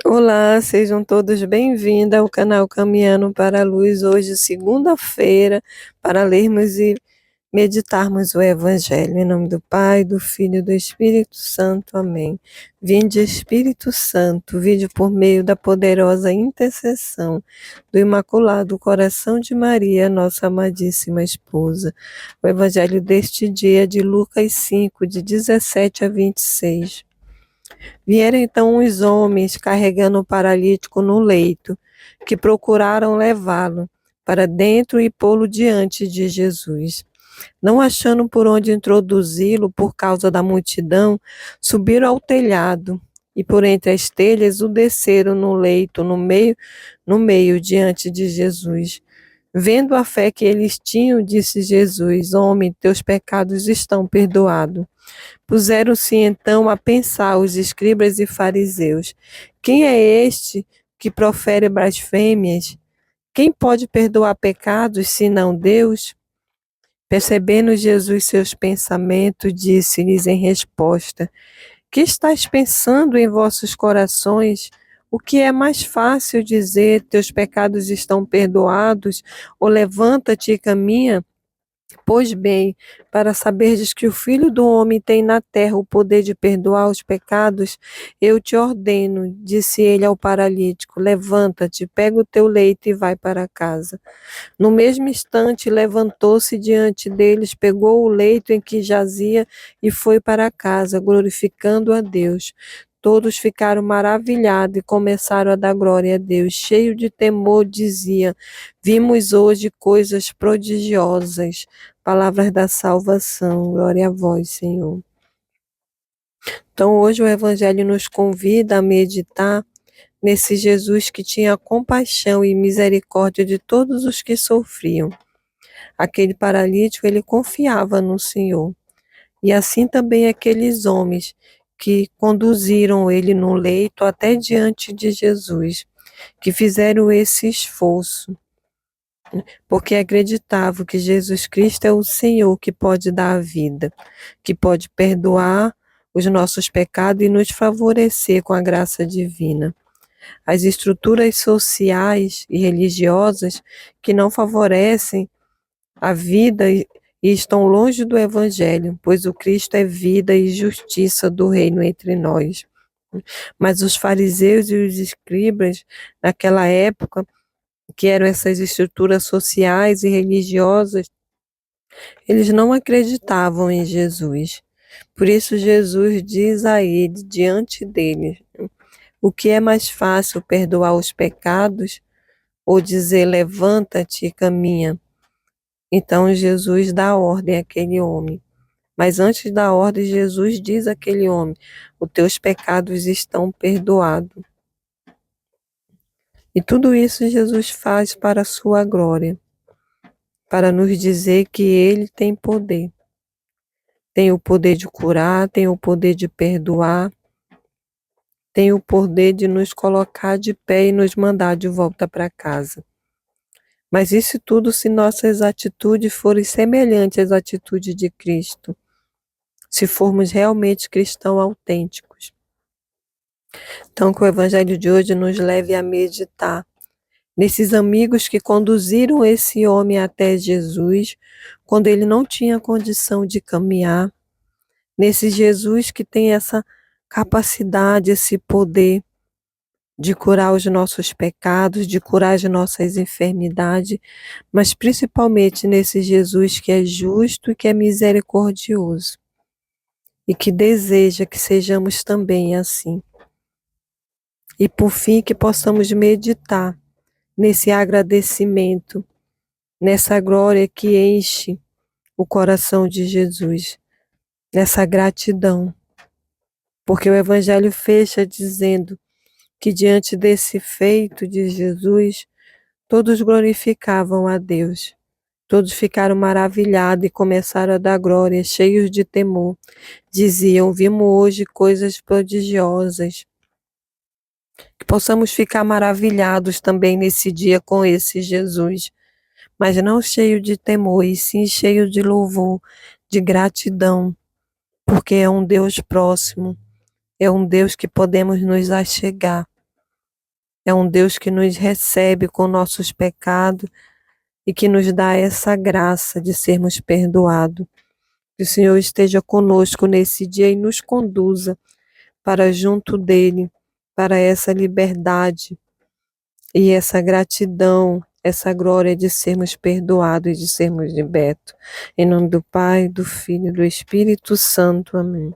Olá, sejam todos bem-vindos ao canal Caminhando para a Luz. Hoje, segunda-feira, para lermos e meditarmos o Evangelho. Em nome do Pai, do Filho e do Espírito Santo. Amém. Vinde, Espírito Santo, vinde por meio da poderosa intercessão do Imaculado Coração de Maria, nossa amadíssima esposa. O Evangelho deste dia é de Lucas 5, de 17 a 26. Vieram então os homens carregando o paralítico no leito, que procuraram levá-lo para dentro e pô-lo diante de Jesus. Não achando por onde introduzi-lo por causa da multidão, subiram ao telhado e por entre as telhas o desceram no leito, no meio diante de Jesus. Vendo a fé que eles tinham, disse Jesus: Homem, teus pecados estão perdoados. Puseram-se então a pensar os escribas e fariseus: quem é este que profere blasfêmias? Quem pode perdoar pecados, senão Deus? Percebendo Jesus seus pensamentos, disse-lhes em resposta: que estáis pensando em vossos corações? O que é mais fácil dizer: teus pecados estão perdoados, ou levanta-te e caminha? Pois bem, para saberdes que o Filho do Homem tem na terra o poder de perdoar os pecados, eu te ordeno, disse ele ao paralítico: levanta-te, pega o teu leito e vai para casa. No mesmo instante, levantou-se diante deles, pegou o leito em que jazia e foi para casa, glorificando a Deus. Todos ficaram maravilhados e começaram a dar glória a Deus. Cheio de temor, dizia: vimos hoje coisas prodigiosas. Palavras da salvação. Glória a vós, Senhor. Então, hoje o Evangelho nos convida a meditar nesse Jesus que tinha compaixão e misericórdia de todos os que sofriam. Aquele paralítico, ele confiava no Senhor. E assim também aqueles homens que conduziram ele no leito até diante de Jesus, que fizeram esse esforço, porque acreditavam que Jesus Cristo é o Senhor que pode dar a vida, que pode perdoar os nossos pecados e nos favorecer com a graça divina. As estruturas sociais e religiosas que não favorecem a vida e estão longe do Evangelho, pois o Cristo é vida e justiça do reino entre nós. Mas os fariseus e os escribas, naquela época, que eram essas estruturas sociais e religiosas, eles não acreditavam em Jesus. Por isso Jesus diz a eles, diante deles, o que é mais fácil, perdoar os pecados ou dizer levanta-te e caminha? Então Jesus dá ordem àquele homem. Mas antes da ordem, Jesus diz àquele homem: os teus pecados estão perdoados. E tudo isso Jesus faz para a sua glória, para nos dizer que ele tem poder. Tem o poder de curar, tem o poder de perdoar, tem o poder de nos colocar de pé e nos mandar de volta para casa. Mas isso tudo se nossas atitudes forem semelhantes às atitudes de Cristo, se formos realmente cristãos autênticos. Então, que o Evangelho de hoje nos leve a meditar nesses amigos que conduziram esse homem até Jesus, quando ele não tinha condição de caminhar, nesse Jesus que tem essa capacidade, esse poder de curar os nossos pecados, de curar as nossas enfermidades, mas principalmente nesse Jesus que é justo e que é misericordioso, e que deseja que sejamos também assim. E por fim, que possamos meditar nesse agradecimento, nessa glória que enche o coração de Jesus, nessa gratidão. Porque o Evangelho fecha dizendo que diante desse feito de Jesus, todos glorificavam a Deus. Todos ficaram maravilhados e começaram a dar glória, cheios de temor. Diziam: vimos hoje coisas prodigiosas. Que possamos ficar maravilhados também nesse dia com esse Jesus, mas não cheio de temor, e sim cheio de louvor, de gratidão, porque é um Deus próximo, é um Deus que podemos nos achegar, É um Deus que nos recebe com nossos pecados e que nos dá essa graça de sermos perdoados. Que o Senhor esteja conosco nesse dia e nos conduza para junto dele, para essa liberdade e essa gratidão, essa glória de sermos perdoados e de sermos libertos. Em nome do Pai, do Filho e do Espírito Santo. Amém.